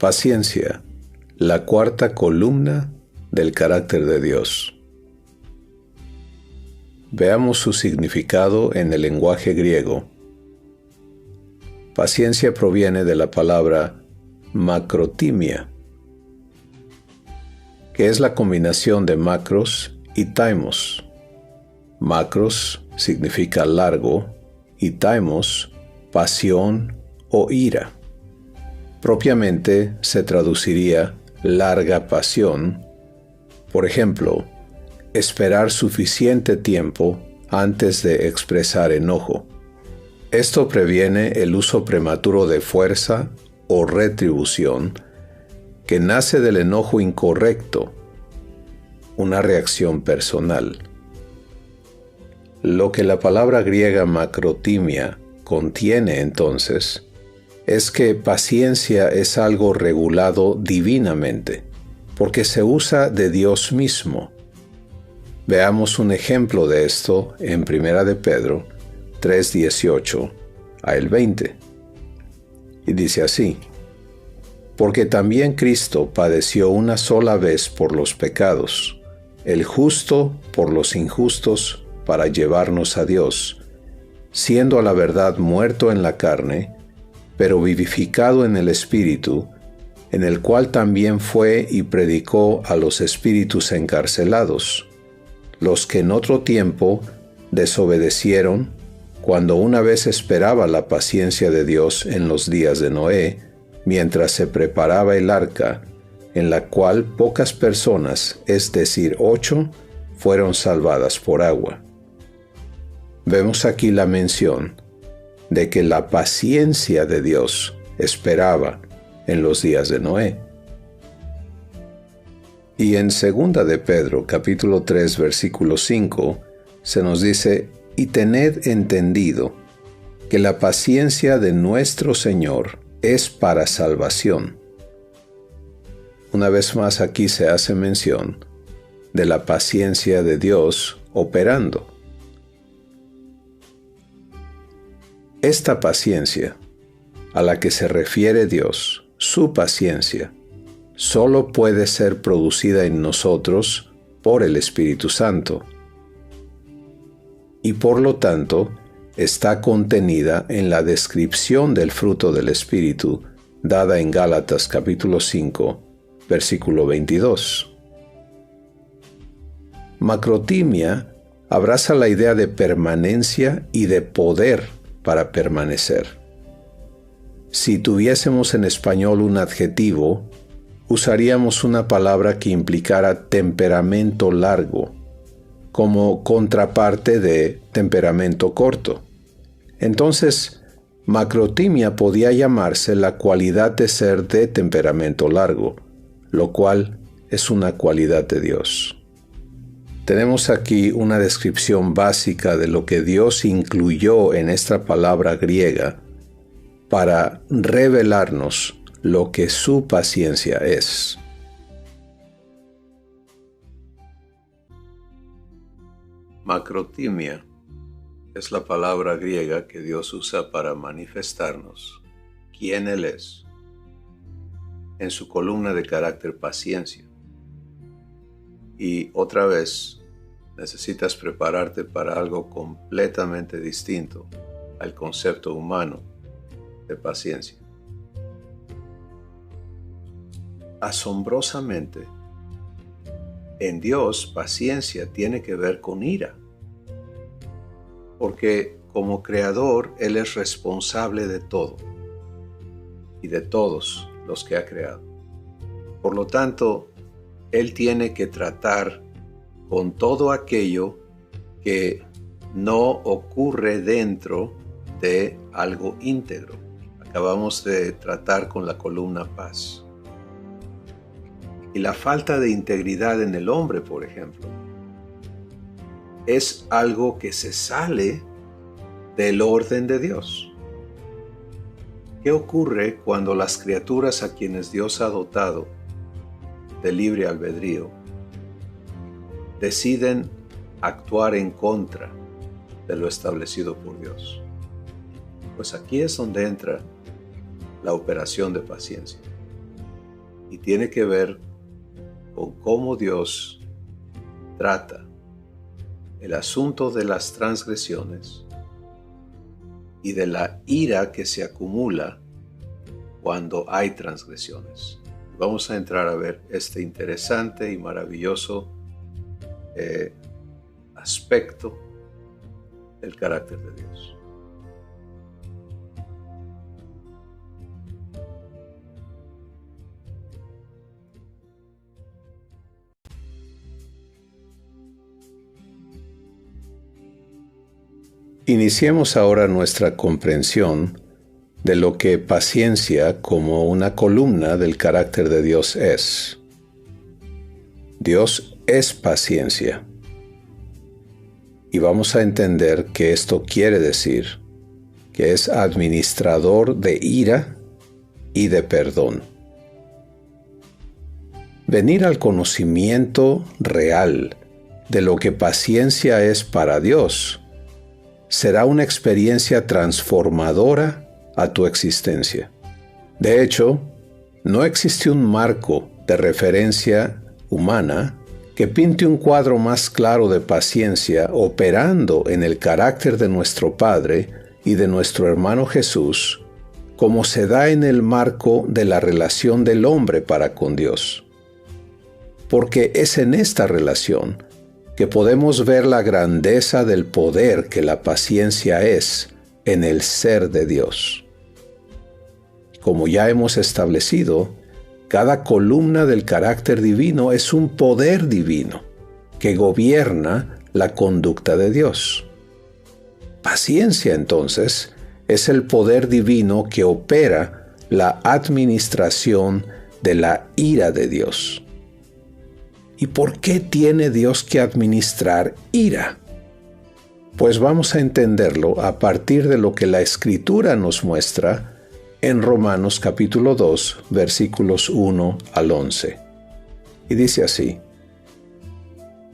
Paciencia, la cuarta columna del carácter de Dios. Veamos su significado en el lenguaje griego. Paciencia proviene de la palabra macrotimia, que es la combinación de macros y taimos. Macros significa largo y taimos, pasión o ira. Propiamente se traduciría larga pasión. Por ejemplo, esperar suficiente tiempo antes de expresar enojo. Esto previene el uso prematuro de fuerza o retribución que nace del enojo incorrecto, una reacción personal. Lo que la palabra griega macrotimia contiene entonces es que paciencia es algo regulado divinamente, porque se usa de Dios mismo. Veamos un ejemplo de esto en 1 de Pedro 3:18 al 20. Y dice así: porque también Cristo padeció una sola vez por los pecados, el justo por los injustos, para llevarnos a Dios, siendo a la verdad muerto en la carne, pero vivificado en el Espíritu, en el cual también fue y predicó a los espíritus encarcelados, los que en otro tiempo desobedecieron, cuando una vez esperaba la paciencia de Dios en los días de Noé, mientras se preparaba el arca, en la cual pocas personas, es decir, 8, fueron salvadas por agua. Vemos aquí la mención de que la paciencia de Dios esperaba en los días de Noé. Y en 2 de Pedro, capítulo 3, versículo 5, se nos dice: y tened entendido que la paciencia de nuestro Señor es para salvación. Una vez más aquí se hace mención de la paciencia de Dios operando. Esta paciencia a la que se refiere Dios, su paciencia, solo puede ser producida en nosotros por el Espíritu Santo, y por lo tanto está contenida en la descripción del fruto del Espíritu dada en Gálatas capítulo 5, versículo 22. Macrotimia abraza la idea de permanencia y de poder para permanecer. Si tuviésemos en español un adjetivo, usaríamos una palabra que implicara temperamento largo, como contraparte de temperamento corto. Entonces, macrotimia podía llamarse la cualidad de ser de temperamento largo, lo cual es una cualidad de Dios. Tenemos aquí una descripción básica de lo que Dios incluyó en esta palabra griega para revelarnos lo que su paciencia es. Macrotimia es la palabra griega que Dios usa para manifestarnos quién Él es en su columna de carácter paciencia. Y otra vez, necesitas prepararte para algo completamente distinto al concepto humano de paciencia. Asombrosamente, en Dios, paciencia tiene que ver con ira, porque como creador, Él es responsable de todo y de todos los que ha creado. Por lo tanto, Él tiene que tratar con todo aquello que no ocurre dentro de algo íntegro. Acabamos de tratar con la columna paz. Y la falta de integridad en el hombre, por ejemplo, es algo que se sale del orden de Dios. ¿Qué ocurre cuando las criaturas a quienes Dios ha dotado de libre albedrío deciden actuar en contra de lo establecido por Dios? Pues aquí es donde entra la operación de paciencia. y tiene que ver con cómo Dios trata el asunto de las transgresiones y de la ira que se acumula cuando hay transgresiones. Vamos a entrar a ver este interesante y maravilloso aspecto del carácter de Dios. Iniciemos ahora nuestra comprensión de lo que paciencia como una columna del carácter de Dios es. Dios es paciencia. Y vamos a entender que esto quiere decir que es administrador de ira y de perdón. Venir al conocimiento real de lo que paciencia es para Dios será una experiencia transformadora a tu existencia. De hecho, no existe un marco de referencia humana que pinte un cuadro más claro de paciencia operando en el carácter de nuestro Padre y de nuestro hermano Jesús, como se da en el marco de la relación del hombre para con Dios. Porque es en esta relación que podemos ver la grandeza del poder que la paciencia es en el ser de Dios. Como ya hemos establecido, cada columna del carácter divino es un poder divino que gobierna la conducta de Dios. Paciencia, entonces, es el poder divino que opera la administración de la ira de Dios. ¿Y por qué tiene Dios que administrar ira? Pues vamos a entenderlo a partir de lo que la Escritura nos muestra en Romanos capítulo 2, versículos 1 al 11. Y dice así: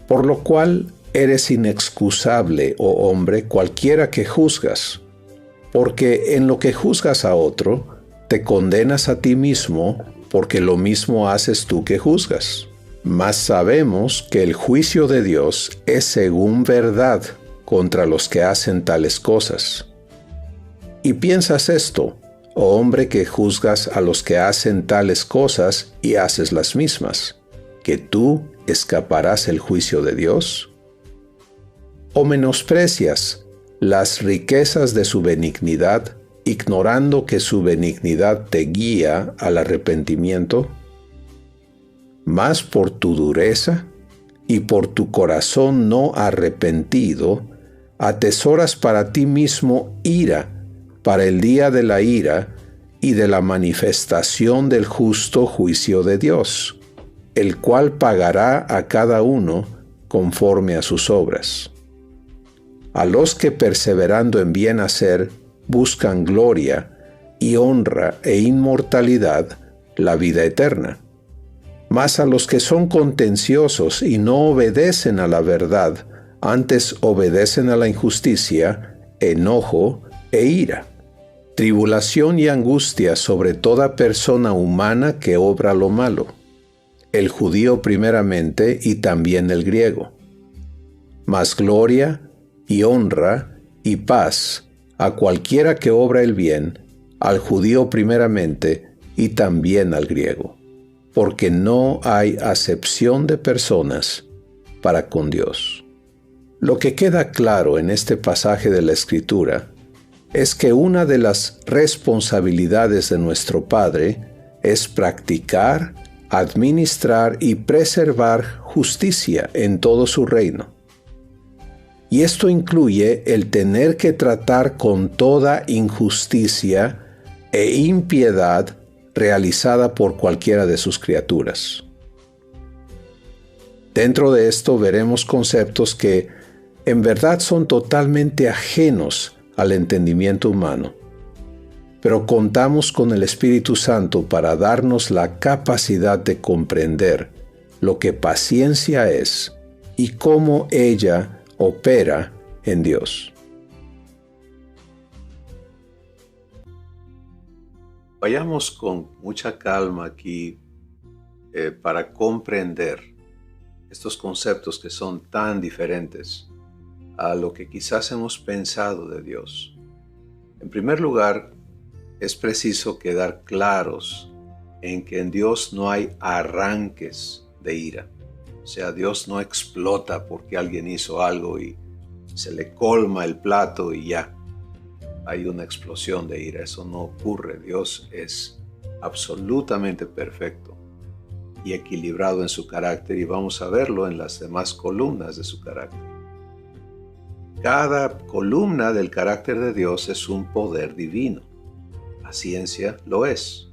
Por lo cual eres inexcusable, oh hombre, cualquiera que juzgas, porque en lo que juzgas a otro, te condenas a ti mismo, porque lo mismo haces tú que juzgas. Mas sabemos que el juicio de Dios es según verdad contra los que hacen tales cosas. Y piensas esto, oh hombre que juzgas a los que hacen tales cosas y haces las mismas, ¿que tú escaparás el juicio de Dios? ¿O menosprecias las riquezas de su benignidad, ignorando que su benignidad te guía al arrepentimiento? Mas por tu dureza y por tu corazón no arrepentido, atesoras para ti mismo ira para el día de la ira y de la manifestación del justo juicio de Dios, el cual pagará a cada uno conforme a sus obras. A los que perseverando en bien hacer buscan gloria y honra e inmortalidad, la vida eterna. Mas a los que son contenciosos y no obedecen a la verdad, antes obedecen a la injusticia, enojo e ira, tribulación y angustia sobre toda persona humana que obra lo malo, el judío primeramente y también el griego. Mas gloria y honra y paz a cualquiera que obra el bien, al judío primeramente y también al griego, porque no hay acepción de personas para con Dios. Lo que queda claro en este pasaje de la Escritura es que una de las responsabilidades de nuestro Padre es practicar, administrar y preservar justicia en todo su reino. Y esto incluye el tener que tratar con toda injusticia e impiedad realizada por cualquiera de sus criaturas. Dentro de esto veremos conceptos que en verdad son totalmente ajenos al entendimiento humano, pero contamos con el Espíritu Santo para darnos la capacidad de comprender lo que paciencia es y cómo ella opera en Dios. Vayamos con mucha calma aquí para comprender estos conceptos que son tan diferentes a lo que quizás hemos pensado de Dios. En primer lugar, es preciso quedar claros en que en Dios no hay arranques de ira. O sea, Dios no explota porque alguien hizo algo y se le colma el plato y ya hay una explosión de ira. Eso no ocurre. Dios es absolutamente perfecto y equilibrado en su carácter, y vamos a verlo en las demás columnas de su carácter. Cada columna del carácter de Dios es un poder divino. La ciencia lo es.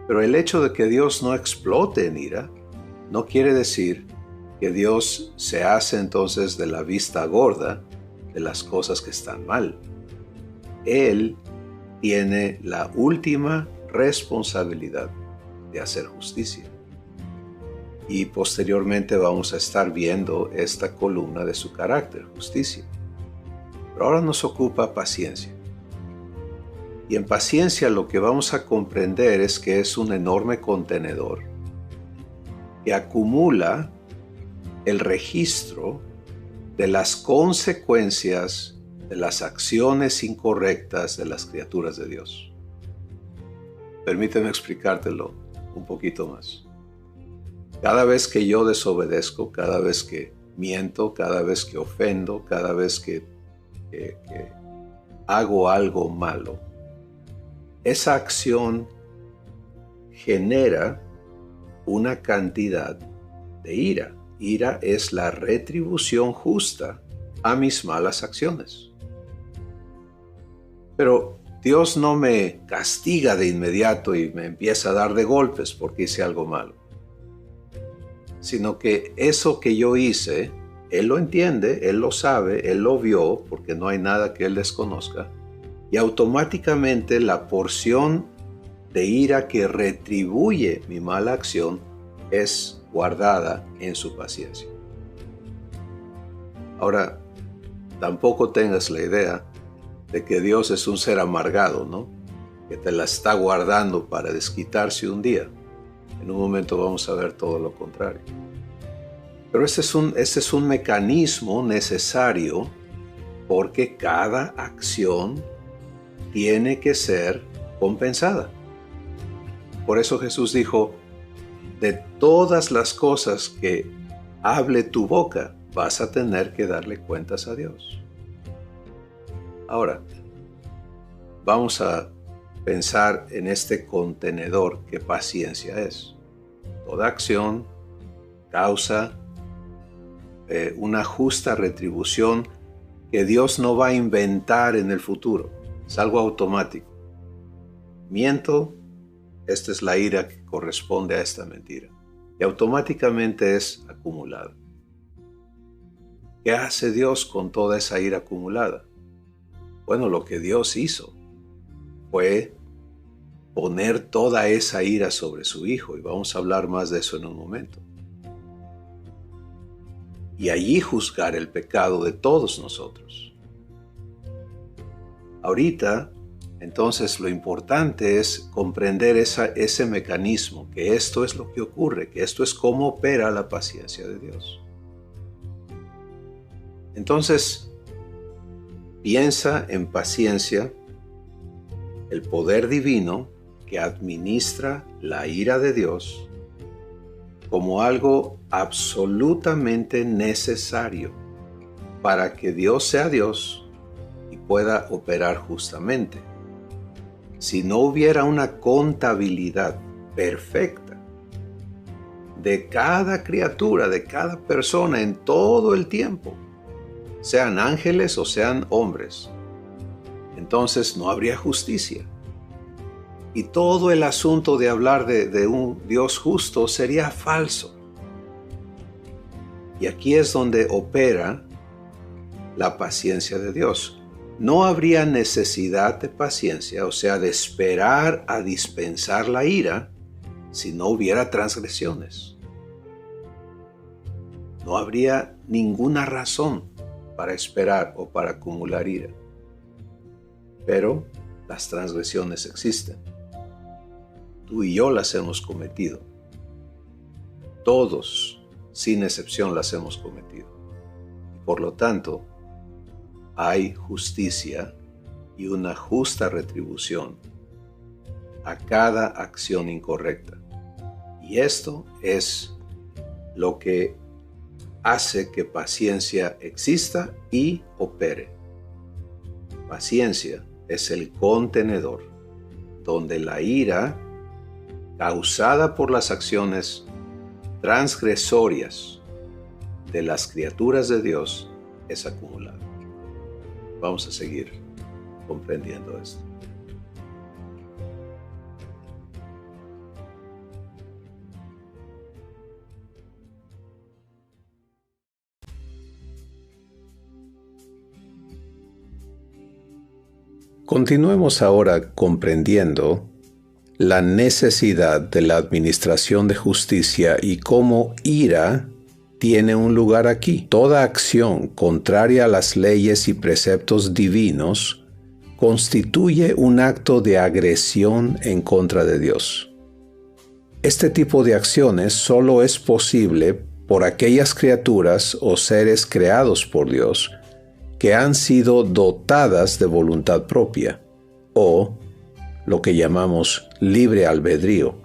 Pero el hecho de que Dios no explote en ira no quiere decir que Dios se hace entonces de la vista gorda de las cosas que están mal. Él tiene la última responsabilidad de hacer justicia. Y posteriormente vamos a estar viendo esta columna de su carácter, justicia. Pero ahora nos ocupa paciencia. Y en paciencia lo que vamos a comprender es que es un enorme contenedor que acumula el registro de las consecuencias de las acciones incorrectas de las criaturas de Dios. Permíteme explicártelo un poquito más. Cada vez que yo desobedezco, cada vez que miento, cada vez que ofendo, cada vez que hago algo malo, esa acción genera una cantidad de ira. Ira es la retribución justa a mis malas acciones. Pero Dios no me castiga de inmediato y me empieza a dar de golpes porque hice algo malo, sino que eso que yo hice, Él lo entiende, Él lo sabe, Él lo vio, porque no hay nada que Él desconozca, y automáticamente la porción de ira que retribuye mi mala acción es guardada en su paciencia. Ahora, tampoco tengas la idea de que Dios es un ser amargado, ¿no? Que te la está guardando para desquitarse un día. En un momento vamos a ver todo lo contrario. Pero este es un mecanismo necesario porque cada acción tiene que ser compensada. Por eso Jesús dijo, de todas las cosas que hable tu boca, vas a tener que darle cuentas a Dios. Ahora, vamos a pensar en este contenedor que paciencia es. Toda acción causa una justa retribución que Dios no va a inventar en el futuro. Es algo automático. Miento, esta es la ira que corresponde a esta mentira. Y automáticamente es acumulada. ¿Qué hace Dios con toda esa ira acumulada? Bueno, lo que Dios hizo fue poner toda esa ira sobre su Hijo, y vamos a hablar más de eso en un momento. Y allí juzgar el pecado de todos nosotros. Ahorita, entonces, lo importante es comprender ese mecanismo, que esto es lo que ocurre, que esto es cómo opera la paciencia de Dios. Entonces, piensa en paciencia, el poder divino que administra la ira de Dios, como algo absolutamente necesario para que Dios sea Dios y pueda operar justamente. Si no hubiera una contabilidad perfecta de cada criatura, de cada persona en todo el tiempo, sean ángeles o sean hombres, entonces no habría justicia. Y todo el asunto de hablar de un Dios justo sería falso. Y aquí es donde opera la paciencia de Dios. No habría necesidad de paciencia, o sea, de esperar a dispensar la ira, si no hubiera transgresiones. No habría ninguna razón para esperar o para acumular ira. Pero las transgresiones existen. Tú y yo las hemos cometido. Todos, sin excepción, las hemos cometido. Por lo tanto, hay justicia y una justa retribución a cada acción incorrecta. Y esto es lo que hace que paciencia exista y opere. Paciencia es el contenedor donde la ira causada por las acciones transgresorias de las criaturas de Dios es acumulada. Vamos a seguir comprendiendo esto. Continuemos ahora comprendiendo la necesidad de la administración de justicia y cómo ira tiene un lugar aquí. Toda acción contraria a las leyes y preceptos divinos constituye un acto de agresión en contra de Dios. Este tipo de acciones solo es posible por aquellas criaturas o seres creados por Dios que han sido dotadas de voluntad propia, o lo que llamamos libre albedrío.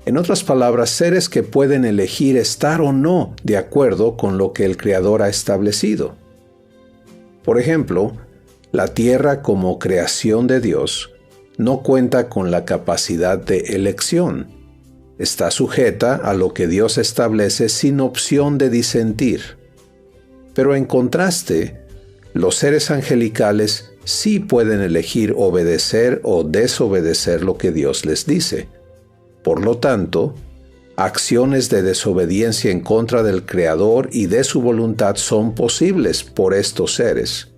En otras palabras, seres que pueden elegir estar o no de acuerdo con lo que el Creador ha establecido. Por ejemplo, la tierra como creación de Dios no cuenta con la capacidad de elección. Está sujeta a lo que Dios establece sin opción de disentir. Pero en contraste, los seres angelicales sí pueden elegir obedecer o desobedecer lo que Dios les dice. Por lo tanto, acciones de desobediencia en contra del Creador y de su voluntad son posibles por estos seres.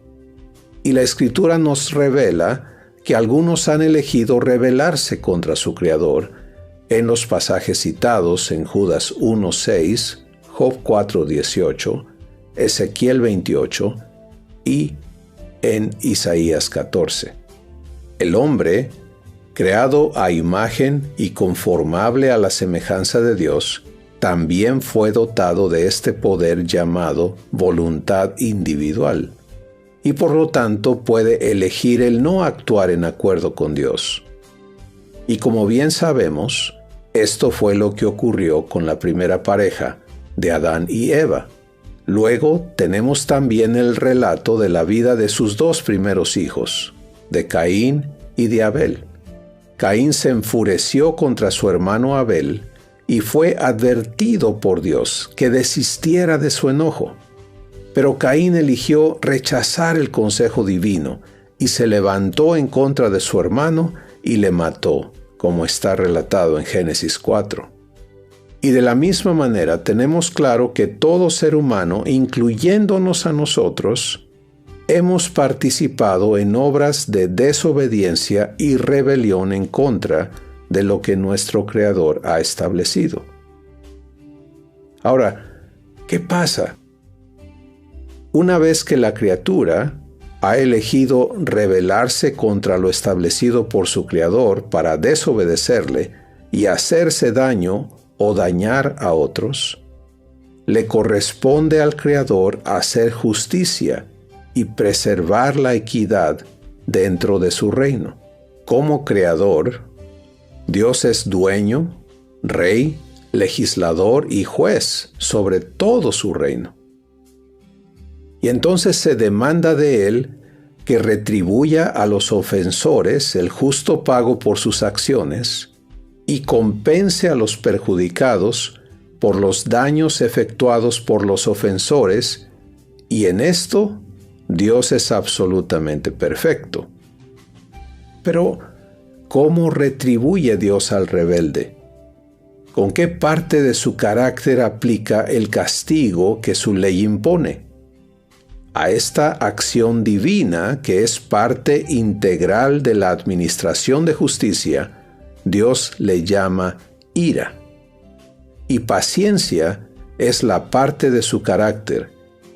Y la Escritura nos revela que algunos han elegido rebelarse contra su Creador en los pasajes citados en Judas 1:6, Job 4:18, Ezequiel 28, y en Isaías 14. El hombre, creado a imagen y conformable a la semejanza de Dios, también fue dotado de este poder llamado voluntad individual, y por lo tanto puede elegir el no actuar en acuerdo con Dios. Y como bien sabemos, esto fue lo que ocurrió con la primera pareja de Adán y Eva. Luego tenemos también el relato de la vida de sus dos primeros hijos, de Caín y de Abel. Caín se enfureció contra su hermano Abel y fue advertido por Dios que desistiera de su enojo. Pero Caín eligió rechazar el consejo divino y se levantó en contra de su hermano y le mató, como está relatado en Génesis 4. Y de la misma manera tenemos claro que todo ser humano, incluyéndonos a nosotros, hemos participado en obras de desobediencia y rebelión en contra de lo que nuestro Creador ha establecido. Ahora, ¿qué pasa? Una vez que la criatura ha elegido rebelarse contra lo establecido por su Creador para desobedecerle y hacerse daño o dañar a otros, le corresponde al Creador hacer justicia y preservar la equidad dentro de su reino. Como Creador, Dios es dueño, rey, legislador y juez sobre todo su reino. Y entonces se demanda de Él que retribuya a los ofensores el justo pago por sus acciones y compense a los perjudicados por los daños efectuados por los ofensores, y en esto Dios es absolutamente perfecto. Pero, ¿cómo retribuye Dios al rebelde? ¿Con qué parte de su carácter aplica el castigo que su ley impone? A esta acción divina, que es parte integral de la administración de justicia, Dios le llama ira. Y paciencia es la parte de su carácter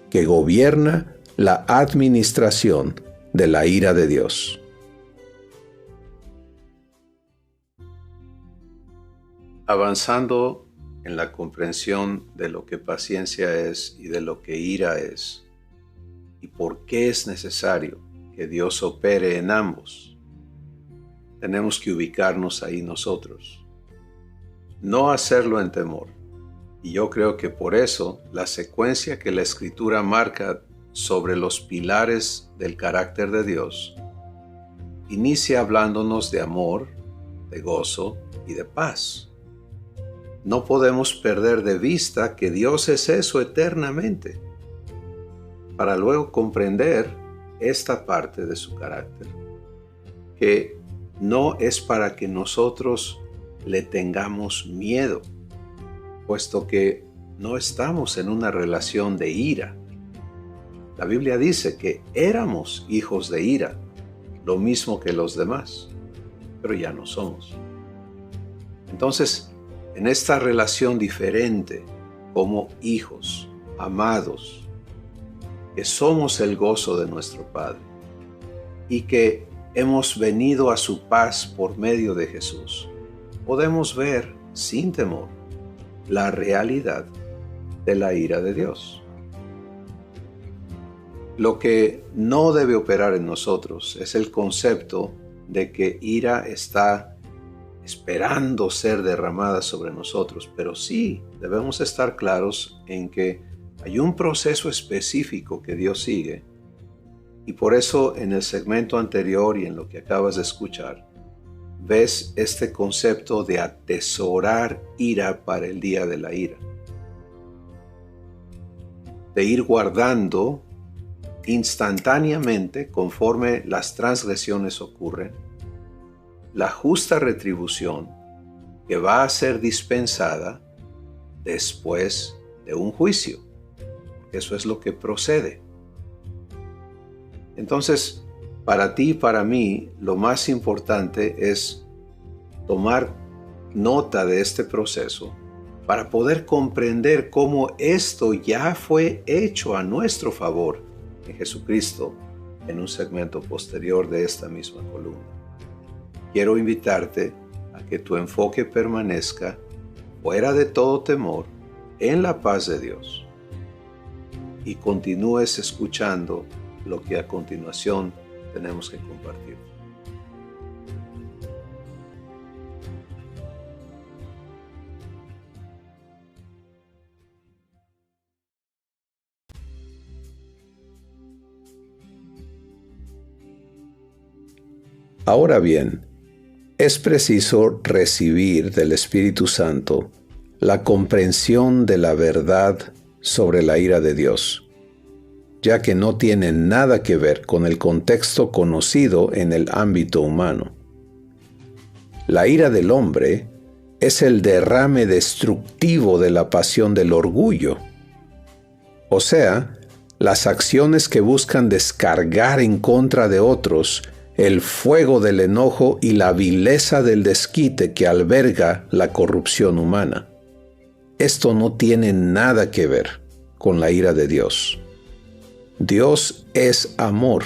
que gobierna la administración de la ira de Dios. Avanzando en la comprensión de lo que paciencia es y de lo que ira es, y por qué es necesario que Dios opere en ambos, tenemos que ubicarnos ahí nosotros. No hacerlo en temor. Y yo creo que por eso la secuencia que la Escritura marca sobre los pilares del carácter de Dios inicia hablándonos de amor, de gozo y de paz. No podemos perder de vista que Dios es eso eternamente, para luego comprender esta parte de su carácter, que no es para que nosotros le tengamos miedo, puesto que no estamos en una relación de ira. La Biblia dice que éramos hijos de ira, lo mismo que los demás, pero ya no somos. Entonces, en esta relación diferente, como hijos, amados, que somos el gozo de nuestro Padre y que hemos venido a su paz por medio de Jesús, podemos ver sin temor la realidad de la ira de Dios. Lo que no debe operar en nosotros es el concepto de que ira está esperando ser derramada sobre nosotros, pero sí debemos estar claros en que hay un proceso específico que Dios sigue, y por eso en el segmento anterior y en lo que acabas de escuchar, ves este concepto de atesorar ira para el día de la ira, de ir guardando instantáneamente, conforme las transgresiones ocurren, la justa retribución que va a ser dispensada después de un juicio. Eso es lo que procede. Entonces, para ti y para mí, lo más importante es tomar nota de este proceso para poder comprender cómo esto ya fue hecho a nuestro favor en Jesucristo en un segmento posterior de esta misma columna. Quiero invitarte a que tu enfoque permanezca fuera de todo temor en la paz de Dios y continúes escuchando lo que a continuación tenemos que compartir. Ahora bien, es preciso recibir del Espíritu Santo la comprensión de la verdad sobre la ira de Dios, ya que no tiene nada que ver con el contexto conocido en el ámbito humano. La ira del hombre es el derrame destructivo de la pasión del orgullo, o sea, las acciones que buscan descargar en contra de otros el fuego del enojo y la vileza del desquite que alberga la corrupción humana. Esto no tiene nada que ver con la ira de Dios. Dios es amor,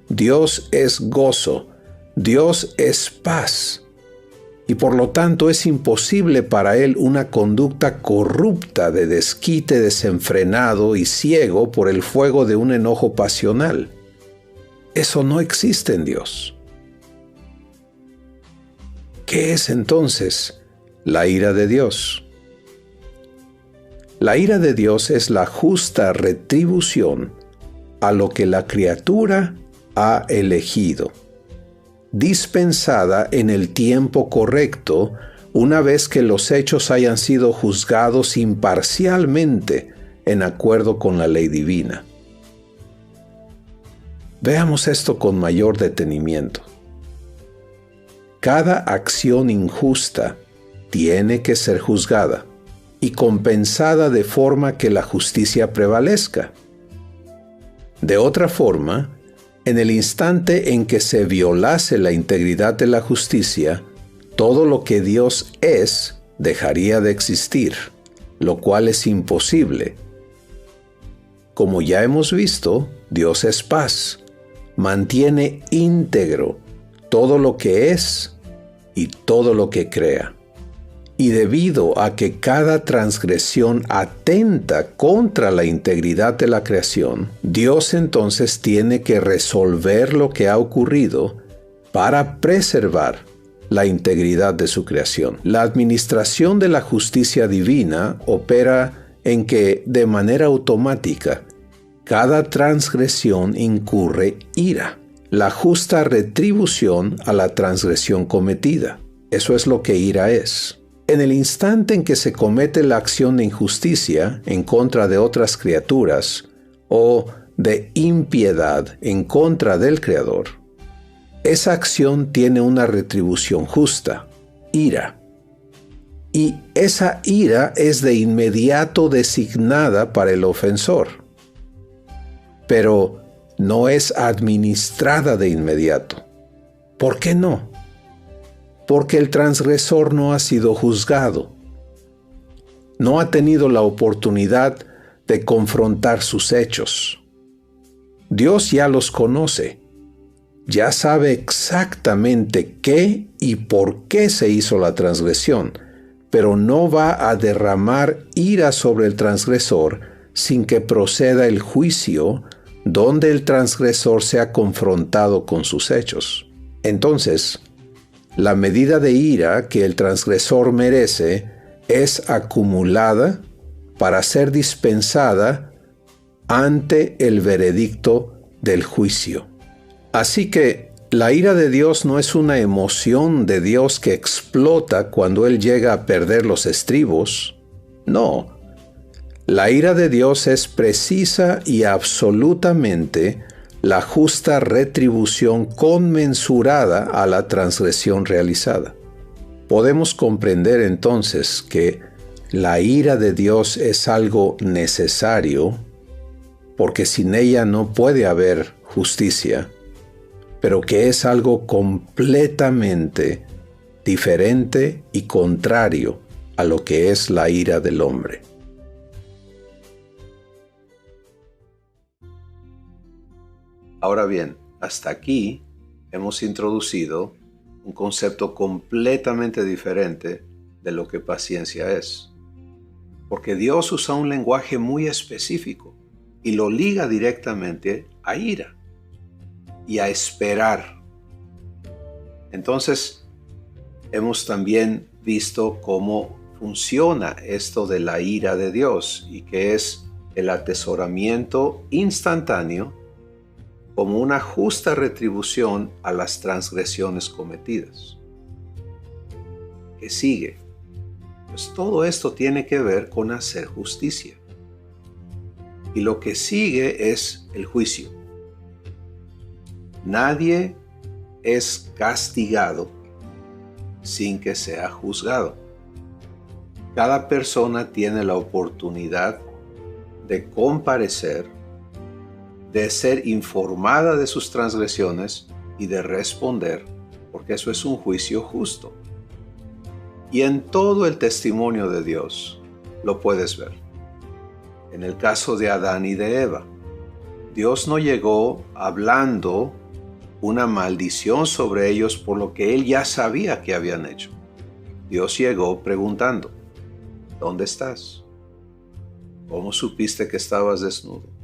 Dios es gozo, Dios es paz, y por lo tanto es imposible para Él una conducta corrupta de desquite desenfrenado y ciego por el fuego de un enojo pasional. Eso no existe en Dios. ¿Qué es entonces la ira de Dios? La ira de Dios es la justa retribución a lo que la criatura ha elegido, dispensada en el tiempo correcto, una vez que los hechos hayan sido juzgados imparcialmente en acuerdo con la ley divina. Veamos esto con mayor detenimiento. Cada acción injusta tiene que ser juzgada y compensada de forma que la justicia prevalezca. De otra forma, en el instante en que se violase la integridad de la justicia, todo lo que Dios es dejaría de existir, lo cual es imposible. Como ya hemos visto, Dios es paz, mantiene íntegro todo lo que es y todo lo que crea. Y debido a que cada transgresión atenta contra la integridad de la creación, Dios entonces tiene que resolver lo que ha ocurrido para preservar la integridad de su creación. La administración de la justicia divina opera en que, de manera automática, cada transgresión incurre ira, la justa retribución a la transgresión cometida. Eso es lo que ira es. En el instante en que se comete la acción de injusticia en contra de otras criaturas o de impiedad en contra del Creador, esa acción tiene una retribución justa, ira. Y esa ira es de inmediato designada para el ofensor, pero no es administrada de inmediato. ¿Por qué no? Porque el transgresor no ha sido juzgado. No ha tenido la oportunidad de confrontar sus hechos. Dios ya los conoce. Ya sabe exactamente qué y por qué se hizo la transgresión, pero no va a derramar ira sobre el transgresor sin que proceda el juicio donde el transgresor sea confrontado con sus hechos. Entonces, la medida de ira que el transgresor merece es acumulada para ser dispensada ante el veredicto del juicio. Así que la ira de Dios no es una emoción de Dios que explota cuando Él llega a perder los estribos. No. La ira de Dios es precisa y absolutamente la justa retribución conmensurada a la transgresión realizada. Podemos comprender entonces que la ira de Dios es algo necesario, porque sin ella no puede haber justicia, pero que es algo completamente diferente y contrario a lo que es la ira del hombre. Ahora bien, hasta aquí hemos introducido un concepto completamente diferente de lo que paciencia es. Porque Dios usa un lenguaje muy específico y lo liga directamente a ira y a esperar. Entonces, hemos también visto cómo funciona esto de la ira de Dios y que es el atesoramiento instantáneo como una justa retribución a las transgresiones cometidas. ¿Qué sigue? Pues todo esto tiene que ver con hacer justicia. Y lo que sigue es el juicio. Nadie es castigado sin que sea juzgado. Cada persona tiene la oportunidad de comparecer, de ser informada de sus transgresiones y de responder, porque eso es un juicio justo. Y en todo el testimonio de Dios lo puedes ver. En el caso de Adán y de Eva, Dios no llegó hablando una maldición sobre ellos por lo que Él ya sabía que habían hecho. Dios llegó preguntando, ¿dónde estás? ¿Cómo supiste que estabas desnudo?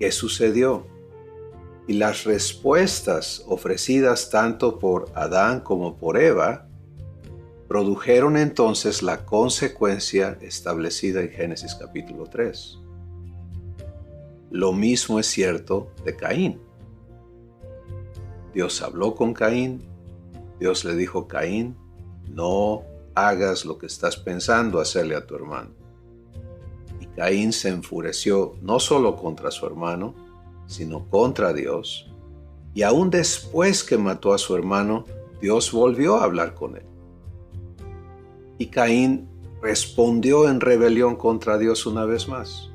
¿Qué sucedió? Y las respuestas ofrecidas tanto por Adán como por Eva produjeron entonces la consecuencia establecida en Génesis capítulo 3. Lo mismo es cierto de Caín. Dios habló con Caín. Dios le dijo, Caín, no hagas lo que estás pensando hacerle a tu hermano. Caín se enfureció no solo contra su hermano, sino contra Dios. Y aún después que mató a su hermano, Dios volvió a hablar con él. Y Caín respondió en rebelión contra Dios una vez más.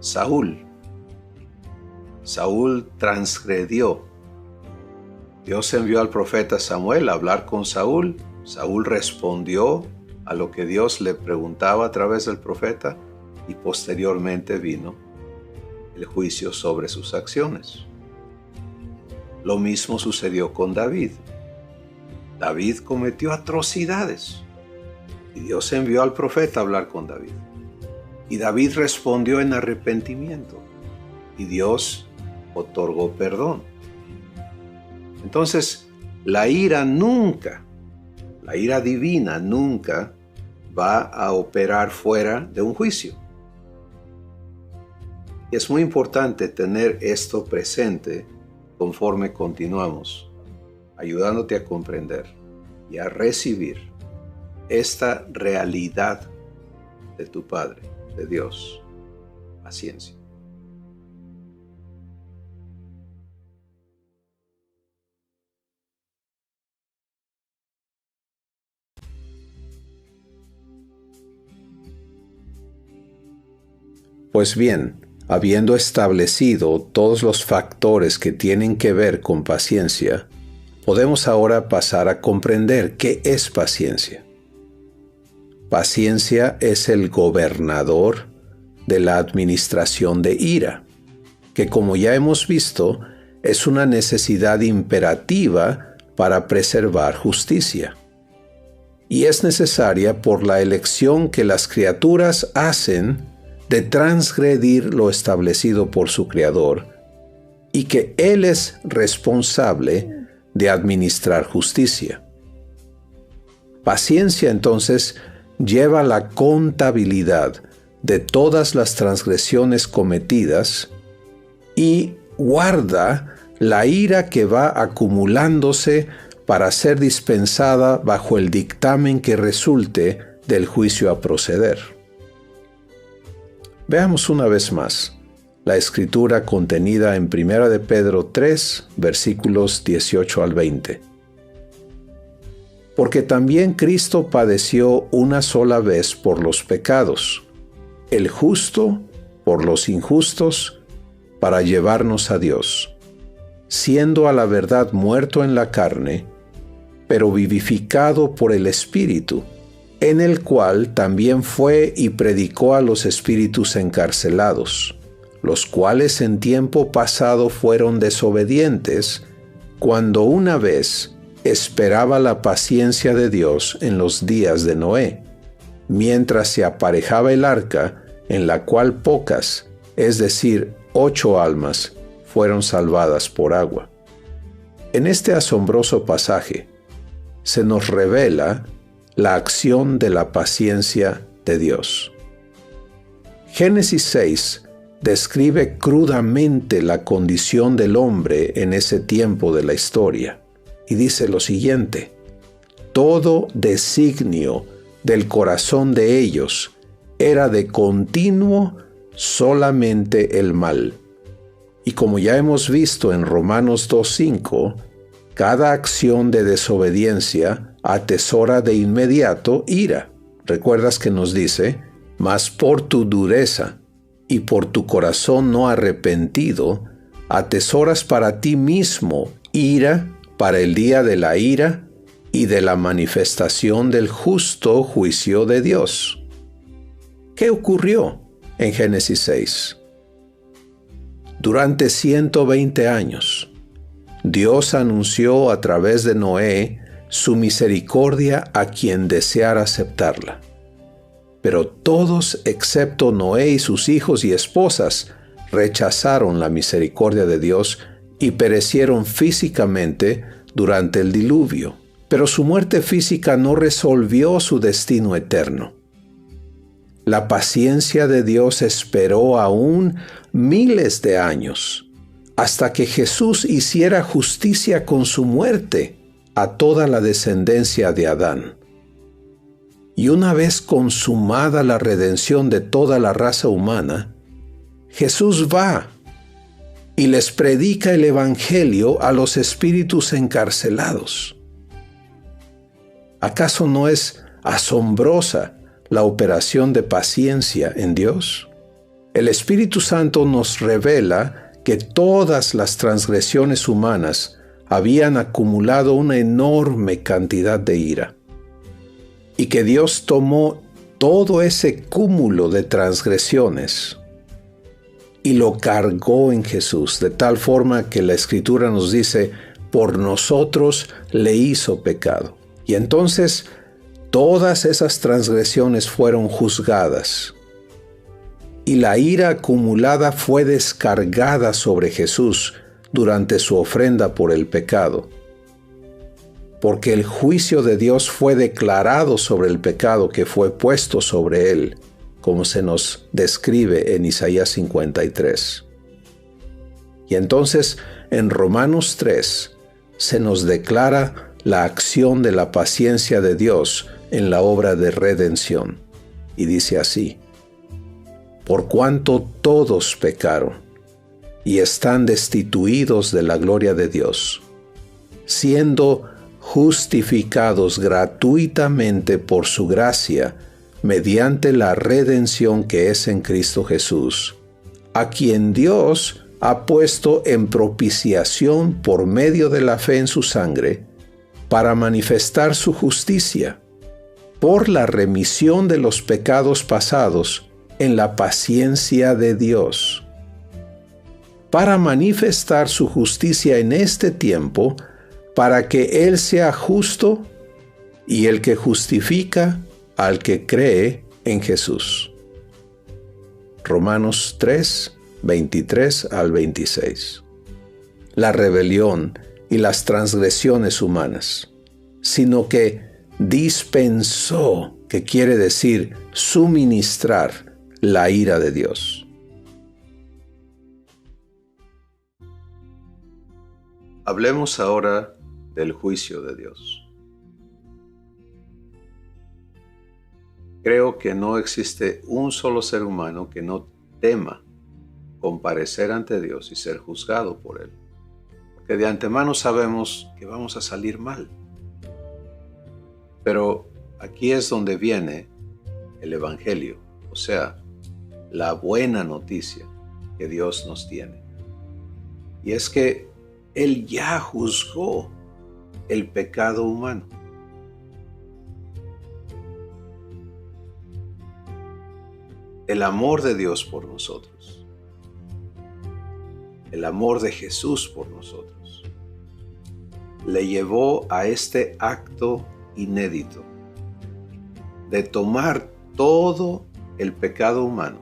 Saúl transgredió. Dios envió al profeta Samuel a hablar con Saúl. Saúl respondió a lo que Dios le preguntaba a través del profeta y posteriormente vino el juicio sobre sus acciones. Lo mismo sucedió con David. David cometió atrocidades. Y Dios envió al profeta a hablar con David. Y David respondió en arrepentimiento. Y Dios otorgó perdón. Entonces, la ira divina nunca va a operar fuera de un juicio. Y es muy importante tener esto presente conforme continuamos, ayudándote a comprender y a recibir esta realidad de tu Padre, de Dios. Paciencia. Pues bien, habiendo establecido todos los factores que tienen que ver con paciencia, podemos ahora pasar a comprender qué es paciencia. Paciencia es el gobernador de la administración de ira, que como ya hemos visto, es una necesidad imperativa para preservar justicia. Y es necesaria por la elección que las criaturas hacen de transgredir lo establecido por su Creador, y que Él es responsable de administrar justicia. Paciencia, entonces, lleva la contabilidad de todas las transgresiones cometidas y guarda la ira que va acumulándose para ser dispensada bajo el dictamen que resulte del juicio a proceder. Veamos una vez más la escritura contenida en 1 de Pedro 3, versículos 18 al 20. Porque también Cristo padeció una sola vez por los pecados, el justo por los injustos, para llevarnos a Dios, siendo a la verdad muerto en la carne, pero vivificado por el Espíritu, en el cual también fue y predicó a los espíritus encarcelados, los cuales en tiempo pasado fueron desobedientes, cuando una vez esperaba la paciencia de Dios en los días de Noé, mientras se aparejaba el arca, en la cual pocas, es decir, 8 almas, fueron salvadas por agua. En este asombroso pasaje se nos revela la acción de la paciencia de Dios. Génesis 6 describe crudamente la condición del hombre en ese tiempo de la historia y dice lo siguiente: todo designio del corazón de ellos era de continuo solamente el mal. Y como ya hemos visto en Romanos 2:5, cada acción de desobediencia atesora de inmediato ira. ¿Recuerdas que nos dice? Mas por tu dureza y por tu corazón no arrepentido, atesoras para ti mismo ira para el día de la ira y de la manifestación del justo juicio de Dios. ¿Qué ocurrió en Génesis 6? Durante 120 años, Dios anunció a través de Noé su misericordia a quien deseara aceptarla. Pero todos excepto Noé y sus hijos y esposas rechazaron la misericordia de Dios y perecieron físicamente durante el diluvio. Pero su muerte física no resolvió su destino eterno. La paciencia de Dios esperó aún miles de años, hasta que Jesús hiciera justicia con su muerte a toda la descendencia de Adán. Y una vez consumada la redención de toda la raza humana, Jesús va y les predica el Evangelio a los espíritus encarcelados. ¿Acaso no es asombrosa la operación de paciencia en Dios? El Espíritu Santo nos revela que todas las transgresiones humanas habían acumulado una enorme cantidad de ira, y que Dios tomó todo ese cúmulo de transgresiones y lo cargó en Jesús, de tal forma que la Escritura nos dice: por nosotros le hizo pecado. Y entonces todas esas transgresiones fueron juzgadas. Y la ira acumulada fue descargada sobre Jesús durante su ofrenda por el pecado. Porque el juicio de Dios fue declarado sobre el pecado que fue puesto sobre él, como se nos describe en Isaías 53. Y entonces, en Romanos 3, se nos declara la acción de la paciencia de Dios en la obra de redención. Y dice así: por cuanto todos pecaron y están destituidos de la gloria de Dios, siendo justificados gratuitamente por su gracia, mediante la redención que es en Cristo Jesús, a quien Dios ha puesto en propiciación por medio de la fe en su sangre, para manifestar su justicia, por la remisión de los pecados pasados, en la paciencia de Dios, para manifestar su justicia en este tiempo, para que Él sea justo y el que justifica al que cree en Jesús. Romanos 3, 23 al 26. La rebelión y las transgresiones humanas, sino que dispensó, que quiere decir suministrar, la ira de Dios. Hablemos ahora del juicio de Dios. Creo que no existe un solo ser humano que no tema comparecer ante Dios y ser juzgado por Él, porque de antemano sabemos que vamos a salir mal. Pero aquí es donde viene el Evangelio, o sea, la buena noticia que Dios nos tiene. Y es que Él ya juzgó el pecado humano. El amor de Dios por nosotros, el amor de Jesús por nosotros, le llevó a este acto inédito de tomar todo el pecado humano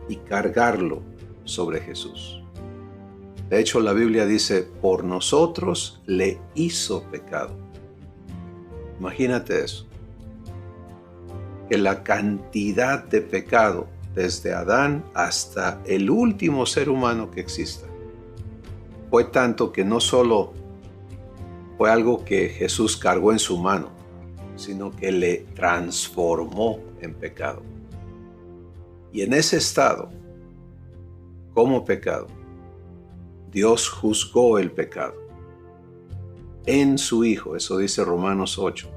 y cargarlo sobre Jesús. De hecho, la Biblia dice, por nosotros le hizo pecado. Imagínate eso. Que la cantidad de pecado, desde Adán hasta el último ser humano que exista, fue tanto que no solo fue algo que Jesús cargó en su mano, sino que le transformó en pecado. Y en ese estado, como pecado, Dios juzgó el pecado en su Hijo. Eso dice Romanos 8.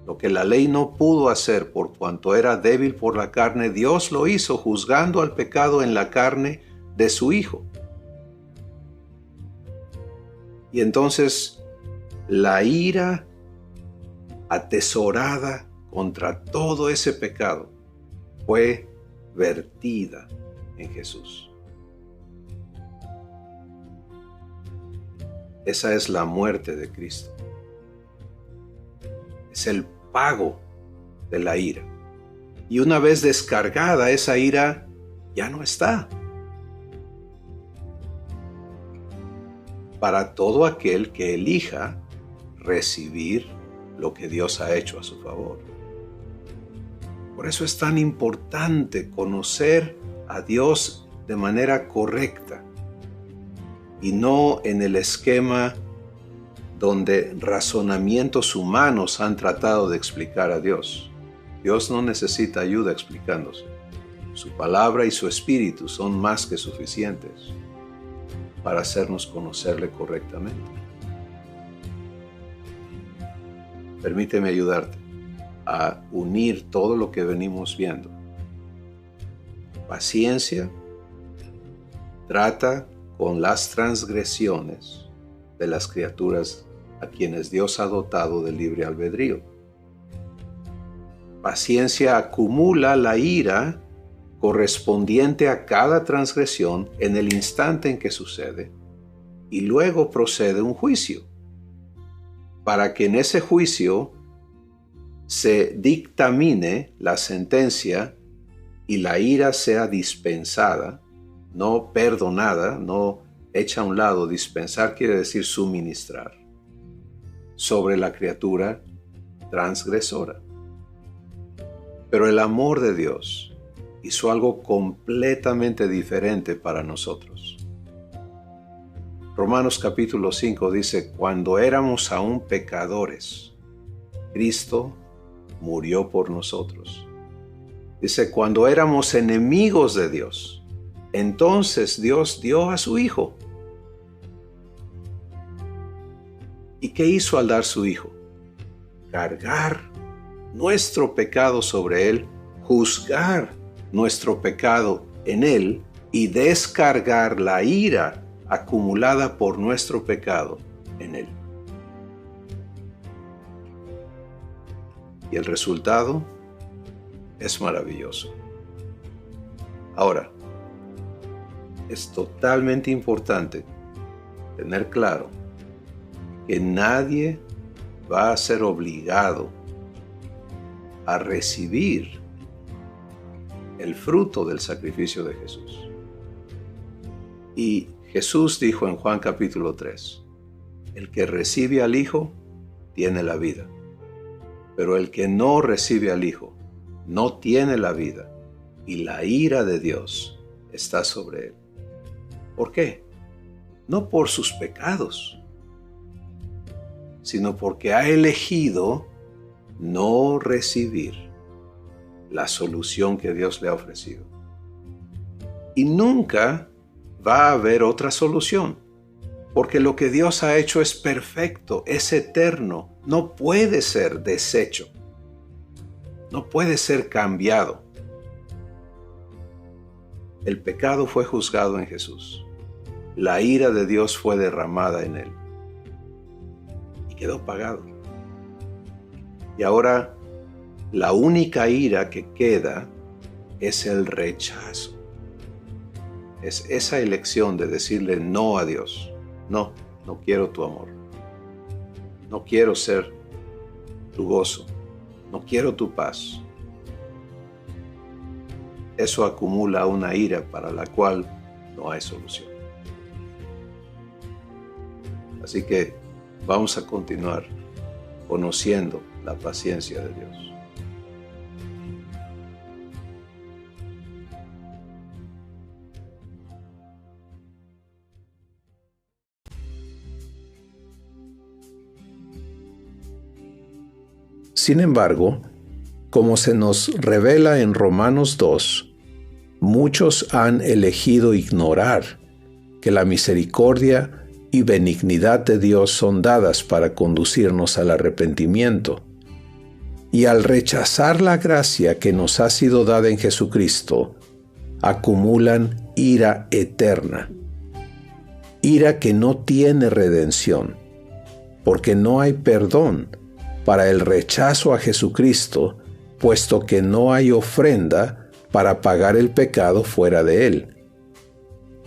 Lo que la ley no pudo hacer por cuanto era débil por la carne, Dios lo hizo juzgando al pecado en la carne de su Hijo. Y entonces la ira atesorada contra todo ese pecado fue vertida en Jesús. Esa es la muerte de Cristo. Es el pago de la ira. Y una vez descargada, esa ira ya no está. Para todo aquel que elija recibir lo que Dios ha hecho a su favor. Por eso es tan importante conocer a Dios de manera correcta y no en el esquema donde razonamientos humanos han tratado de explicar a Dios. Dios no necesita ayuda explicándose. Su palabra y su espíritu son más que suficientes para hacernos conocerle correctamente. Permíteme ayudarte a unir todo lo que venimos viendo. Paciencia trata con las transgresiones de las criaturas a quienes Dios ha dotado de libre albedrío. Paciencia acumula la ira correspondiente a cada transgresión en el instante en que sucede y luego procede un juicio, para que en ese juicio se dictamine la sentencia y la ira sea dispensada, no perdonada, no hecha a un lado. Dispensar quiere decir suministrar sobre la criatura transgresora. Pero el amor de Dios hizo algo completamente diferente para nosotros. Romanos capítulo 5 dice, cuando éramos aún pecadores, Cristo murió por nosotros. Dice, cuando éramos enemigos de Dios, entonces Dios dio a su Hijo. ¿Y qué hizo al dar su Hijo? Cargar nuestro pecado sobre Él, juzgar nuestro pecado en Él y descargar la ira acumulada por nuestro pecado en Él. Y el resultado es maravilloso. Ahora, es totalmente importante tener claro que nadie va a ser obligado a recibir el fruto del sacrificio de Jesús. Y Jesús dijo en Juan capítulo 3, el que recibe al Hijo tiene la vida, pero el que no recibe al Hijo no tiene la vida, y la ira de Dios está sobre él. ¿Por qué? No por sus pecados, sino porque ha elegido no recibir la solución que Dios le ha ofrecido. Y nunca va a haber otra solución, porque lo que Dios ha hecho es perfecto, es eterno, no puede ser deshecho, no puede ser cambiado. El pecado fue juzgado en Jesús, la ira de Dios fue derramada en él y quedó pagado. Y ahora la única ira que queda es el rechazo. Es esa elección de decirle no a Dios. No, no quiero tu amor. No quiero ser tu gozo. No quiero tu paz. Eso acumula una ira para la cual no hay solución. Así que vamos a continuar conociendo la paciencia de Dios. Sin embargo, como se nos revela en Romanos 2, muchos han elegido ignorar que la misericordia y benignidad de Dios son dadas para conducirnos al arrepentimiento. Y al rechazar la gracia que nos ha sido dada en Jesucristo, acumulan ira eterna. Ira que no tiene redención, porque no hay perdón para el rechazo a Jesucristo, puesto que no hay ofrenda para pagar el pecado fuera de él.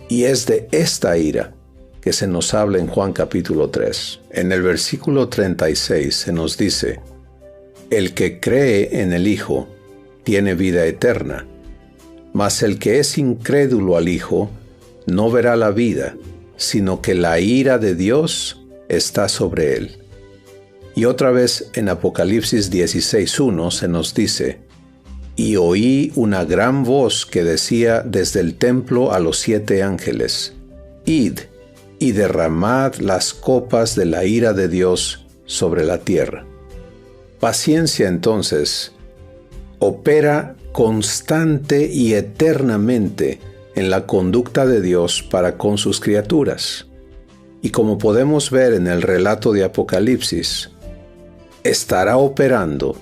Y es de esta ira que se nos habla en Juan capítulo 3. En el versículo 36 se nos dice, el que cree en el Hijo tiene vida eterna, mas el que es incrédulo al Hijo no verá la vida, sino que la ira de Dios está sobre él. Y otra vez en Apocalipsis 16:1 se nos dice, y oí una gran voz que decía desde el templo a los 7 ángeles, id y derramad las copas de la ira de Dios sobre la tierra. Paciencia entonces opera constante y eternamente en la conducta de Dios para con sus criaturas. Y como podemos ver en el relato de Apocalipsis, estará operando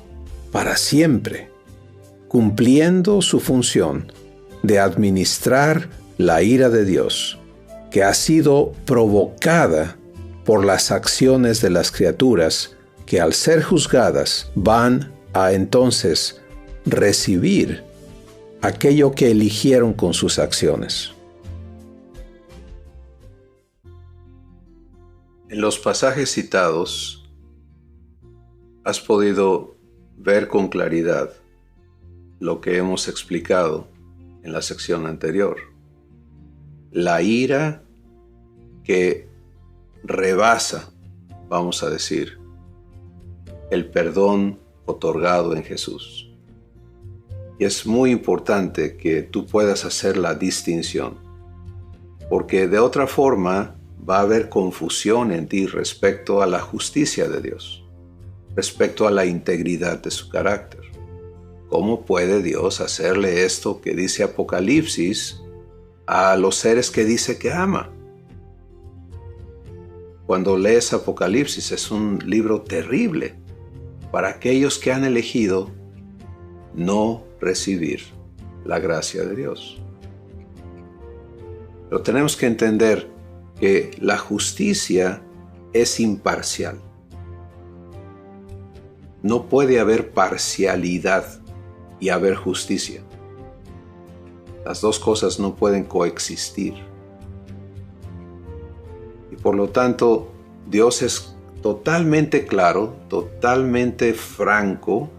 para siempre, cumpliendo su función de administrar la ira de Dios, que ha sido provocada por las acciones de las criaturas que al ser juzgadas van a entonces recibir aquello que eligieron con sus acciones. En los pasajes citados, has podido ver con claridad lo que hemos explicado en la sección anterior. La ira que rebasa, vamos a decir, el perdón otorgado en Jesús. Y es muy importante que tú puedas hacer la distinción, porque de otra forma va a haber confusión en ti respecto a la justicia de Dios, respecto a la integridad de su carácter. ¿Cómo puede Dios hacerle esto que dice Apocalipsis a los seres que dice que ama? Cuando lees Apocalipsis es un libro terrible para aquellos que han elegido no recibir la gracia de Dios. Pero tenemos que entender que la justicia es imparcial. No puede haber parcialidad y haber justicia. Las dos cosas no pueden coexistir. Y por lo tanto, Dios es totalmente claro, totalmente franco